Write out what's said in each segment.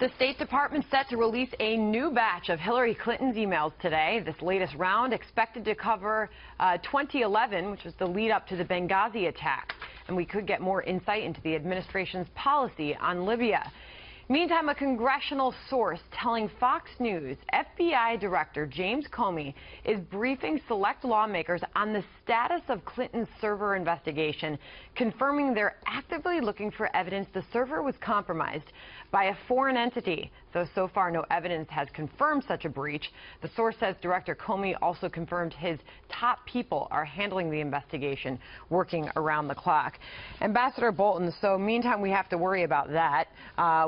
The State Department set to release a new batch of Hillary Clinton's emails today. This latest round expected to cover 2011, which was the lead up to the Benghazi attack. And we could get more insight into the administration's policy on Libya. Meantime, a congressional source telling Fox News FBI Director James Comey is briefing select lawmakers on the status of Clinton's server investigation, confirming they're actively looking for evidence the server was compromised by a foreign entity. Though so far no evidence has confirmed such a breach, the source says Director Comey also confirmed his top people are handling the investigation, working around the clock. Ambassador Bolton, so meantime we have to worry about that.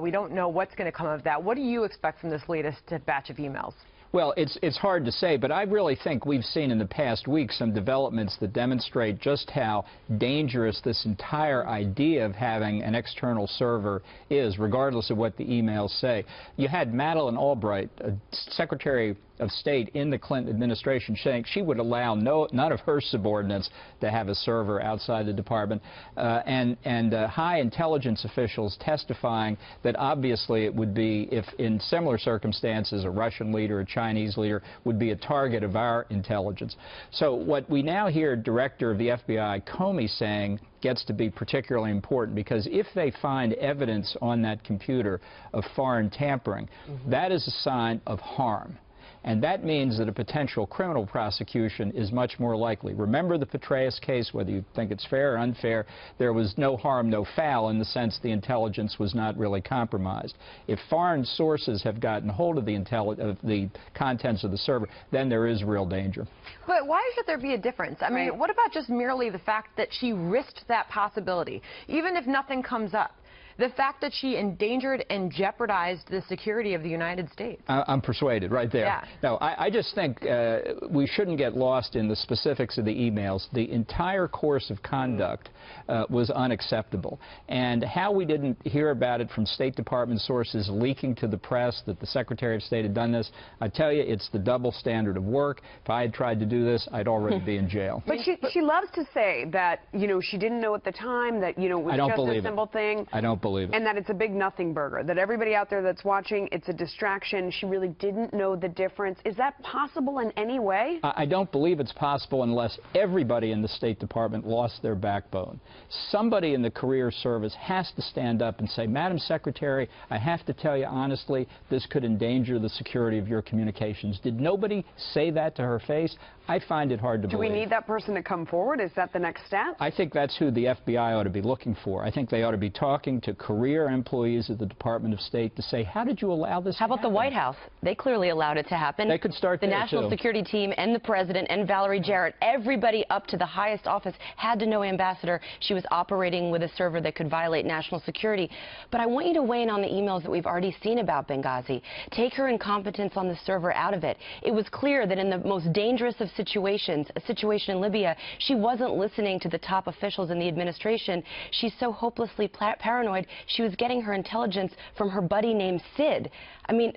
We don't know what's going to come of that. What do you expect from this latest batch of emails? Well, it's hard to say, but I really think we've seen in the past week some developments that demonstrate just how dangerous this entire idea of having an external server is, regardless of what the emails say. You had Madeleine Albright, Secretary of State in the Clinton administration, saying she would allow none of her subordinates to have a server outside the department, and high intelligence officials testifying that obviously it would be, if in similar circumstances a Russian leader, a Chinese leader would be a target of our intelligence. So what we now hear Director of the FBI Comey saying gets to be particularly important, because if they find evidence on that computer of foreign tampering, that is a sign of harm. And that means that a potential criminal prosecution is much more likely. Remember the Petraeus case, whether you think it's fair or unfair, there was no harm, no foul, in the sense the intelligence was not really compromised. If foreign sources have gotten hold of the contents of the server, then there is real danger. But why should there be a difference? I mean, what about just merely the fact that she risked that possibility, even if nothing comes up? The fact that she endangered and jeopardized the security of the United States. I'm persuaded right there. Yeah. No, I just think we shouldn't get lost in the specifics of the emails. The entire course of conduct was unacceptable. And how we didn't hear about it from State Department sources leaking to the press that the Secretary of State had done this, I tell you, it's the double standard of work. If I had tried to do this, I'd already be in jail. But she loves to say that, you know, she didn't know at the time, that, you know, it was just a simple thing. I don't believe it. And that it's a big nothing burger, that everybody out there that's watching, it's a distraction. She really didn't know the difference. Is that possible in any way? I don't believe it's possible unless everybody in the State Department lost their backbone. Somebody in the career service has to stand up and say, Madam Secretary, I have to tell you honestly, this could endanger the security of your communications. Did nobody say that to her face? I find it hard to believe. Do we need that person to come forward? Is that the next step? I think that's who the FBI ought to be looking for. I think they ought to be talking to career employees of the Department of State to say, how did you allow this to happen? How about the White House? They clearly allowed it to happen. They could start there, the National Security Team and the President and Valerie Jarrett, everybody up to the highest office had to know, Ambassador, she was operating with a server that could violate national security. But I want you to weigh in on the emails that we've already seen about Benghazi. Take her incompetence on the server out of it. It was clear that in the most dangerous of situations, a situation in Libya, she wasn't listening to the top officials in the administration. She's so hopelessly paranoid, she was getting her intelligence from her buddy named Sid. I mean,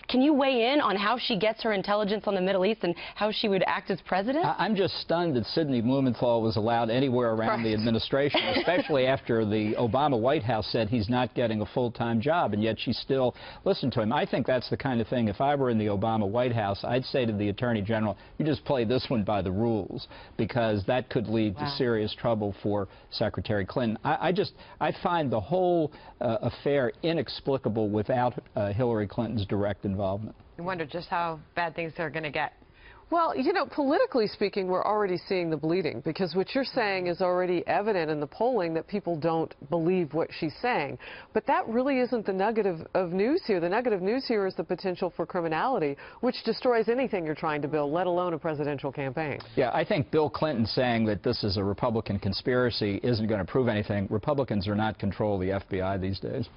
can you weigh in on how she gets her intelligence on the Middle East and how she would act as president? I'm just stunned that Sidney Blumenthal was allowed anywhere around the administration, especially after the Obama White House said he's not getting a full-time job, and yet she still listened to him. I think that's the kind of thing, if I were in the Obama White House, I'd say to the Attorney General, you just play this one by the rules, because that could lead to serious trouble for Secretary Clinton. I find the whole affair inexplicable without Hillary Clinton's direct involvement. You wonder just how bad things are going to get. Well, you know, politically speaking, we're already seeing the bleeding, because what you're saying is already evident in the polling that people don't believe what she's saying. But that really isn't the nugget of news here. The nugget of news here is the potential for criminality, which destroys anything you're trying to build, let alone a presidential campaign. Yeah, I think Bill Clinton saying that this is a Republican conspiracy isn't going to prove anything. Republicans are not control of the FBI these days.